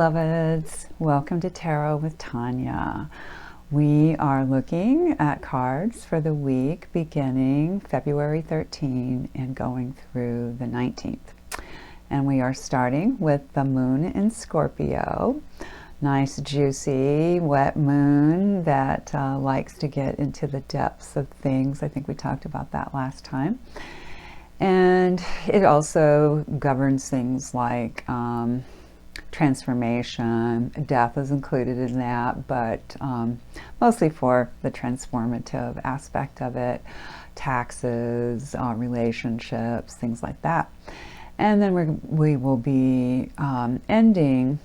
beloveds. Welcome to Tarot with Tanya. We are looking at cards for the week beginning February 13 and going through the 19th. And we are starting with the moon in Scorpio. Nice, juicy, wet moon that likes to get into the depths of things. I think we talked about that last time. And it also governs things like transformation. Death is included in that, but mostly for the transformative aspect of it. Taxes, relationships, things like that. And then we will be ending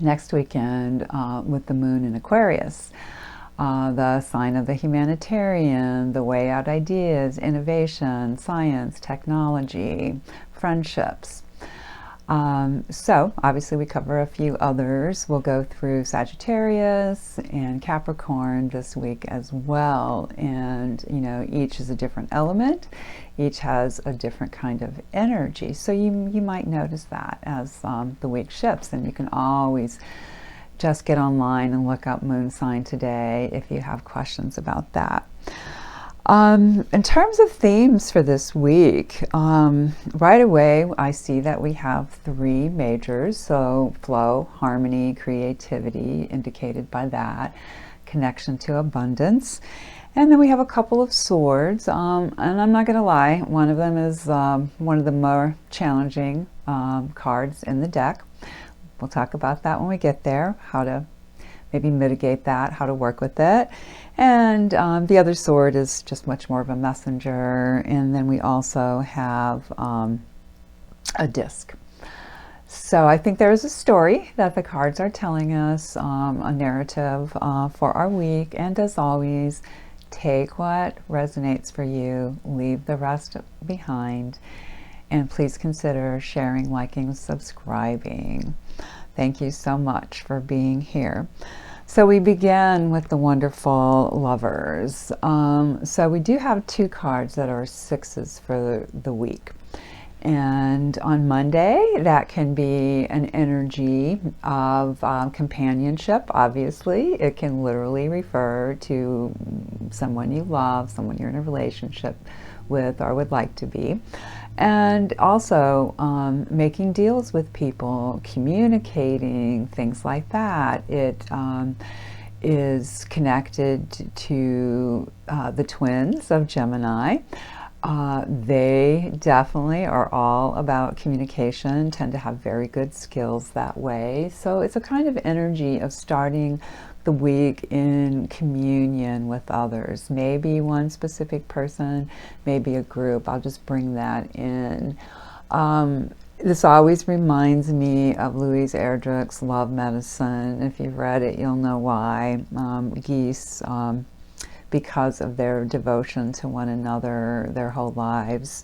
next weekend with the moon in Aquarius. The sign of the humanitarian, the way out ideas, innovation, science, technology, friendships. So obviously we cover a few others. We'll go through Sagittarius and Capricorn this week as well. And, you know, each is a different element. Each has a different kind of energy. So you might notice that as the week shifts, and you can always just get online and look up moon sign today if you have questions about that. In terms of themes for this week, right away I see that we have three majors. So flow, harmony, creativity, indicated by that, connection to abundance. And then we have a couple of swords, and I'm not going to lie, one of them is one of the more challenging cards in the deck. We'll talk about that when we get there, how to maybe mitigate that, how to work with it. And the other sword is just much more of a messenger. And then we also have a disc. So I think there is a story that the cards are telling us, a narrative for our week. And as always, take what resonates for you, leave the rest behind. And please consider sharing, liking, subscribing. Thank you so much for being here. So we begin with the wonderful Lovers. So we do have two cards that are sixes for the week. And on Monday, that can be an energy of companionship, obviously. It can literally refer to someone you love, someone you're in a relationship with or would like to be. And also making deals with people, communicating, things like that. It is connected to the twins of Gemini. They definitely are all about communication, tend to have very good skills that way. So it's a kind of energy of starting the week in communion with others. Maybe one specific person, maybe a group. I'll just bring that in. This always reminds me of Louise Erdrich's Love Medicine. If you've read it, you'll know why. Geese, because of their devotion to one another their whole lives,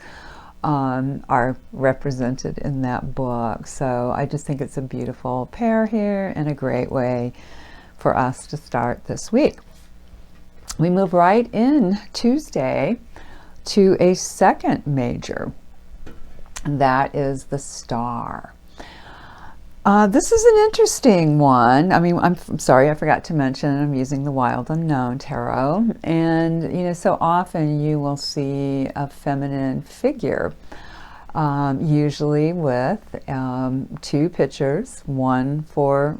are represented in that book. So I just think it's a beautiful pair here and a great way for us to start this week. We move right in Tuesday to a second major. That is the Star. This is an interesting one. I mean, I'm sorry, I forgot to mention I'm using the Wild Unknown Tarot. And, you know, so often you will see a feminine figure, usually with two pictures, one for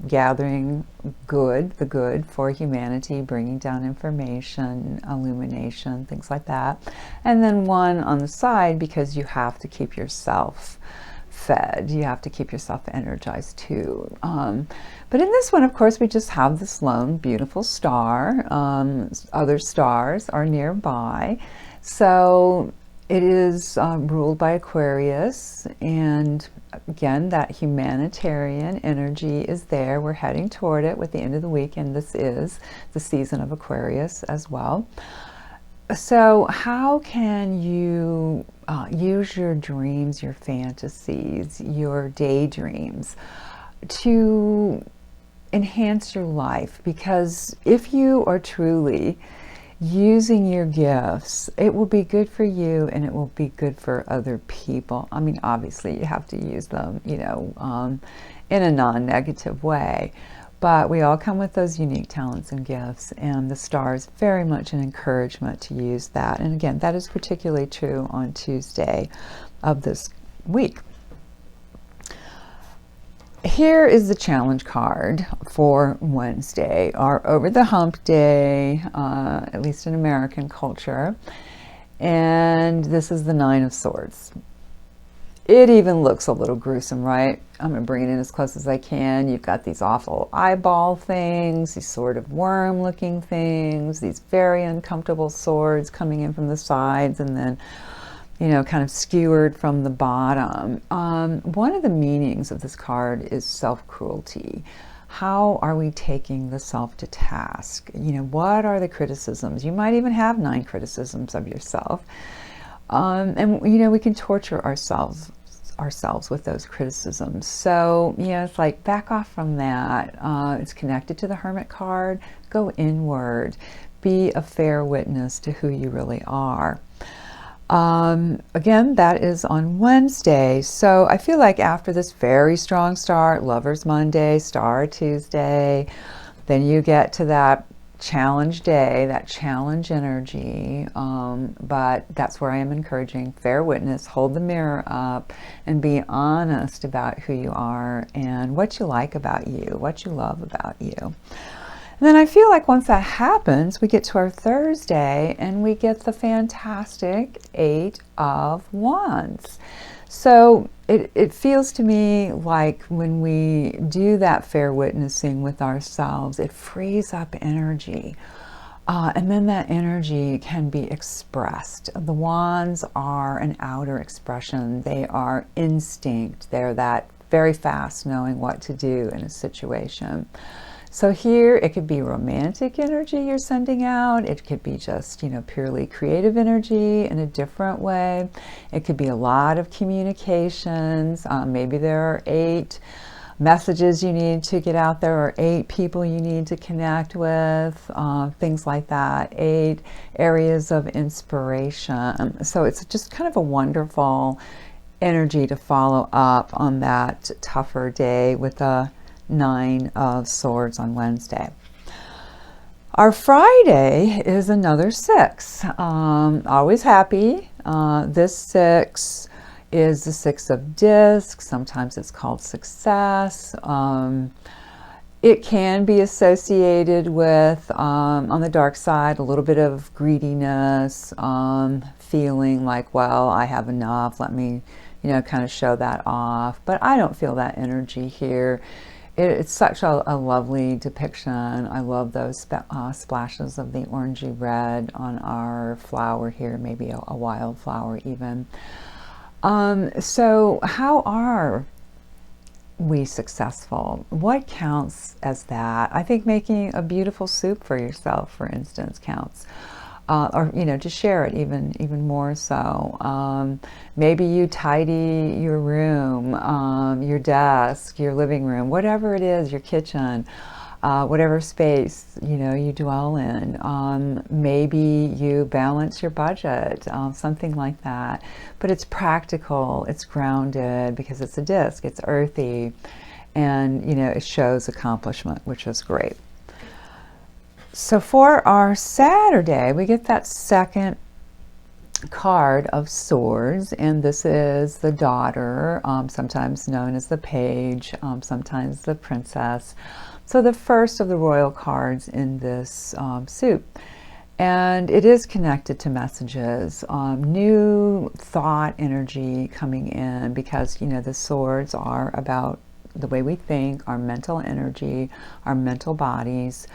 gathering the good for humanity, bringing down information, illumination, things like that. And then one on the side because you have to keep yourself fed. You have to keep yourself energized too. But in this one, of course, we just have this lone, beautiful star. Other stars are nearby. So it is ruled by Aquarius, and again, that humanitarian energy is there. We're heading toward it with the end of the week, and this is the season of Aquarius as well. So how can you use your dreams, your fantasies, your daydreams to enhance your life? Because if you are truly using your gifts, it will be good for you and it will be good for other people. I mean, obviously you have to use them, you know, in a non-negative way. But we all come with those unique talents and gifts, and the star is very much an encouragement to use that. And again, that is particularly true on Tuesday of this week. Here is the challenge card for Wednesday, our over the hump day, at least in American culture. And this is the Nine of Swords. It even looks a little gruesome, right? I'm going to bring it in as close as I can. You've got these awful eyeball things, these sort of worm-looking things, these very uncomfortable swords coming in from the sides, and then, you know, kind of skewered from the bottom. One of the meanings of this card is self-cruelty. How are we taking the self to task? You know, what are the criticisms? You might even have 9 criticisms of yourself. And, you know, we can torture ourselves with those criticisms. So, yeah, it's like back off from that. It's connected to the Hermit card. Go inward. Be a fair witness to who you really are. Again, that is on Wednesday. So I feel like after this very strong start, Lover's Monday, Star Tuesday, then you get to that challenge day, that challenge energy. But that's where I am encouraging fair witness, hold the mirror up and be honest about who you are and what you like about you, what you love about you. And then I feel like once that happens, we get to our Thursday and we get the fantastic 8 of Wands. So it feels to me like when we do that fair witnessing with ourselves, it frees up energy. And then that energy can be expressed. The wands are an outer expression. They are instinct. They're that very fast knowing what to do in a situation. So here it could be romantic energy you're sending out. It could be just, you know, purely creative energy in a different way. It could be a lot of communications. Maybe there are 8 messages you need to get out there, or 8 people you need to connect with, things like that. 8 areas of inspiration. So it's just kind of a wonderful energy to follow up on that tougher day with a 9 of Swords on Wednesday. Our Friday is another 6. Always happy. This 6 is the 6 of discs. Sometimes it's called success. It can be associated with, on the dark side, a little bit of greediness, feeling like, well, I have enough. Let me, you know, kind of show that off. But I don't feel that energy here. It's such a lovely depiction. I love those splashes of the orangey red on our flower here, maybe a wildflower even. So how are we successful? What counts as that? I think making a beautiful soup for yourself, for instance, counts. Or, you know, to share it even more so. Maybe you tidy your room, your desk, your living room, whatever it is, your kitchen, whatever space, you know, you dwell in. Maybe you balance your budget, something like that. But it's practical, it's grounded because it's a disc, it's earthy, and, you know, it shows accomplishment, which is great. So for our Saturday, we get that second card of Swords, and this is the daughter, sometimes known as the page, sometimes the princess. So the first of the royal cards in this suit. And it is connected to messages, new thought energy coming in, because, you know, the swords are about the way we think, our mental energy, our mental bodies.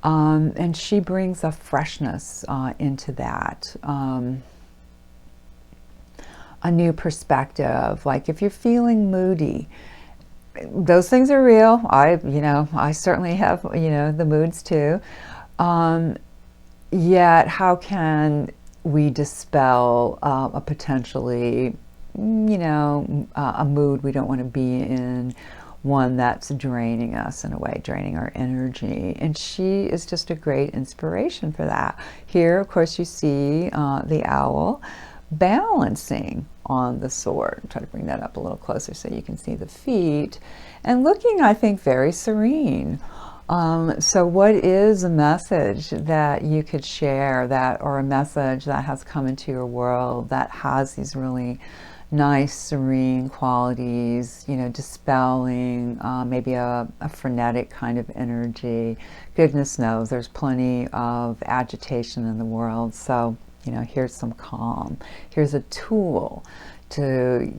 And she brings a freshness into that, a new perspective. Like if you're feeling moody, those things are real. I certainly have, you know, the moods too. Yet how can we dispel a potentially, you know, a mood we don't want to be in, one that's draining us in a way, draining our energy. And she is just a great inspiration for that. Here, of course, you see the owl balancing on the sword. Try to bring that up a little closer so you can see the feet. And looking, I think, very serene. So what is a message that you could share, that, or a message that has come into your world that has these really nice, serene qualities, you know, dispelling maybe a frenetic kind of energy? Goodness knows there's plenty of agitation in the world. So, you know, here's some calm. Here's a tool to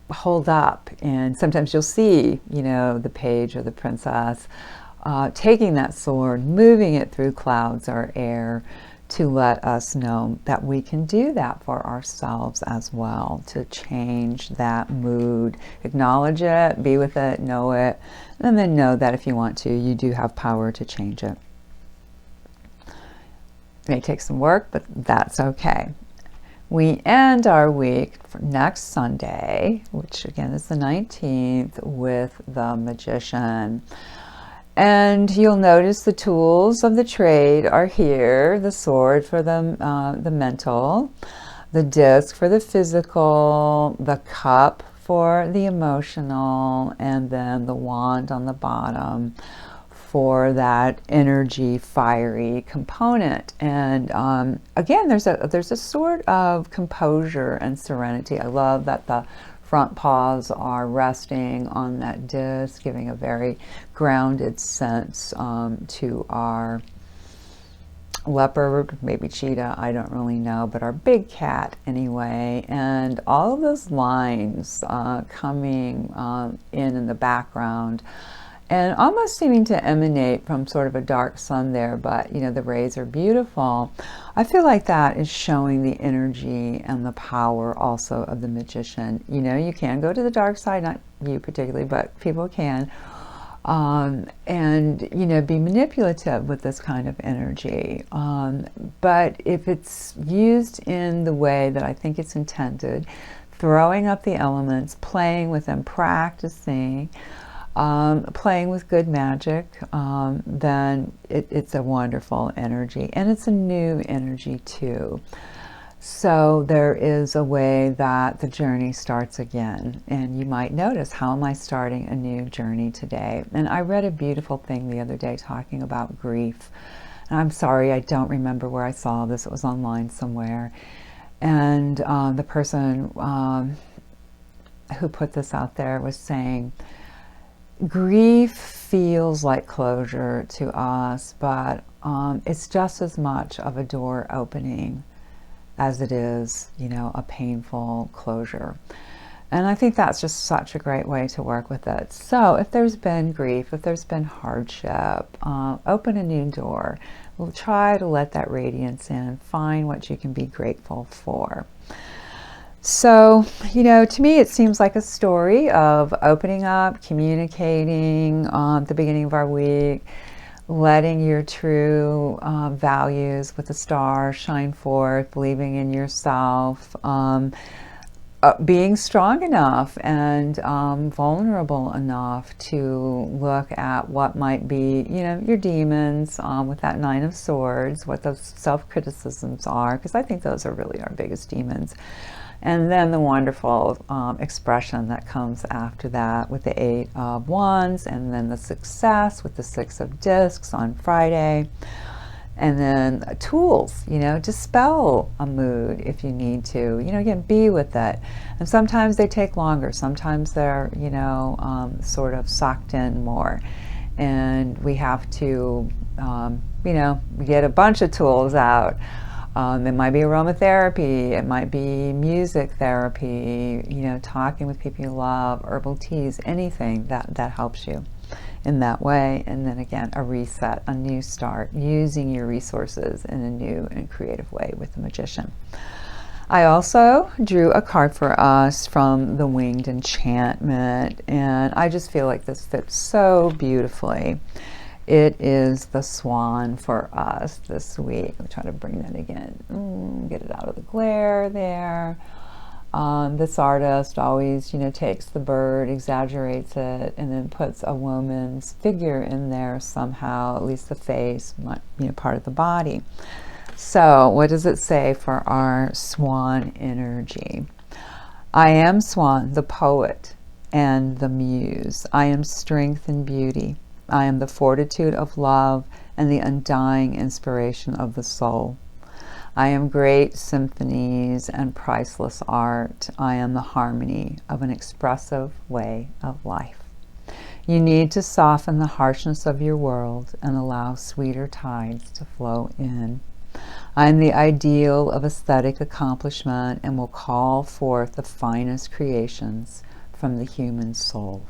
hold up. And sometimes you'll see, you know, the page or the princess taking that sword, moving it through clouds or air to let us know that we can do that for ourselves as well, to change that mood, acknowledge it, be with it, know it, and then know that if you want to, you do have power to change it. It may take some work, but that's okay. We end our week for next Sunday, which again is the 19th, with the Magician. And you'll notice the tools of the trade are here: the sword for the mental, the disc for the physical, the cup for the emotional, and then the wand on the bottom for that energy, fiery component. And again, there's a sort of composure and serenity. I love that the front paws are resting on that disc, giving a very grounded sense to our leopard, maybe cheetah, I don't really know, but our big cat anyway. And all of those lines coming in the background, and almost seeming to emanate from sort of a dark sun there, but you know, the rays are beautiful. I feel like that is showing the energy and the power also of the Magician. You know, you can go to the dark side, not you particularly, but people can, and you know, be manipulative with this kind of energy. But if it's used in the way that I think it's intended, throwing up the elements, playing with them, practicing, playing with good magic, then it's a wonderful energy, and it's a new energy too. So there is a way that the journey starts again, and you might notice, how am I starting a new journey today? And I read a beautiful thing the other day talking about grief, and I'm sorry, I don't remember where I saw this. It was online somewhere, and the person who put this out there was saying, grief feels like closure to us, but it's just as much of a door opening as it is, you know, a painful closure. And I think that's just such a great way to work with it. So if there's been grief, if there's been hardship, open a new door. We'll try to let that radiance in, find what you can be grateful for. So, you know, to me, it seems like a story of opening up, communicating at the beginning of our week, letting your true values with the star shine forth, believing in yourself, being strong enough and vulnerable enough to look at what might be, you know, your demons with that 9 of Swords, what those self-criticisms are, because I think those are really our biggest demons. And then the wonderful expression that comes after that with the 8 of Wands, and then the success with the 6 of Discs on Friday. And then tools, you know, dispel a mood if you need to, you know, again, be with it. And sometimes they take longer. Sometimes they're, you know, sort of socked in more. And we have to, you know, get a bunch of tools out. It might be aromatherapy, it might be music therapy, you know, talking with people you love, herbal teas, anything that helps you in that way. And then again, a reset, a new start, using your resources in a new and creative way with the Magician. I also drew a card for us from the Winged Enchantment, and I just feel like this fits so beautifully. It is the swan for us this week. I'm trying to bring that again. Get it out of the glare there. This artist always, you know, takes the bird, exaggerates it, and then puts a woman's figure in there somehow, at least the face, you know, part of the body. So what does it say for our swan energy? I am Swan, the poet and the muse. I am strength and beauty. I am the fortitude of love and the undying inspiration of the soul. I am great symphonies and priceless art. I am the harmony of an expressive way of life. You need to soften the harshness of your world and allow sweeter tides to flow in. I am the ideal of aesthetic accomplishment and will call forth the finest creations from the human soul.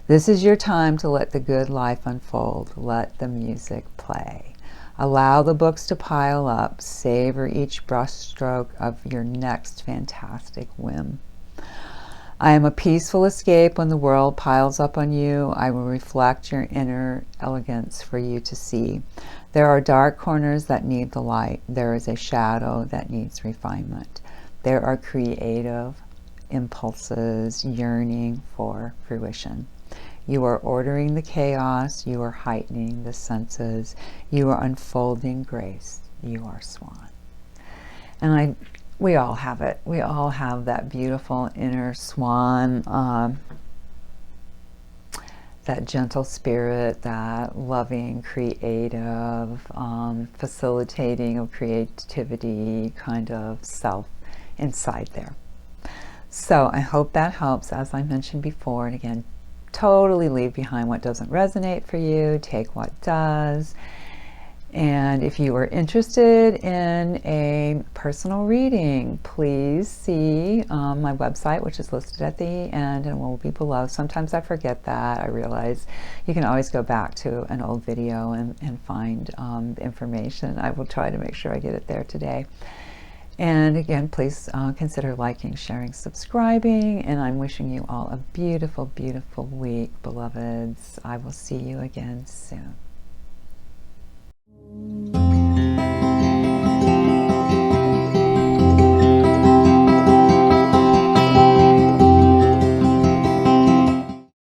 This is your time to let the good life unfold. Let the music play. Allow the books to pile up. Savor each brushstroke of your next fantastic whim. I am a peaceful escape when the world piles up on you. I will reflect your inner elegance for you to see. There are dark corners that need the light. There is a shadow that needs refinement. There are creative impulses yearning for fruition. You are ordering the chaos. You are heightening the senses. You are unfolding grace. You are Swan. And we all have it. We all have that beautiful inner swan, that gentle spirit, that loving, creative, facilitating of creativity kind of self inside there. So I hope that helps, as I mentioned before. And again, totally leave behind what doesn't resonate for you. Take what does. And if you are interested in a personal reading, please see my website, which is listed at the end and will be below. Sometimes I forget that. I realize you can always go back to an old video and find information. I will try to make sure I get it there today. And again, please consider liking, sharing, subscribing. And I'm wishing you all a beautiful, beautiful week, beloveds. I will see you again soon.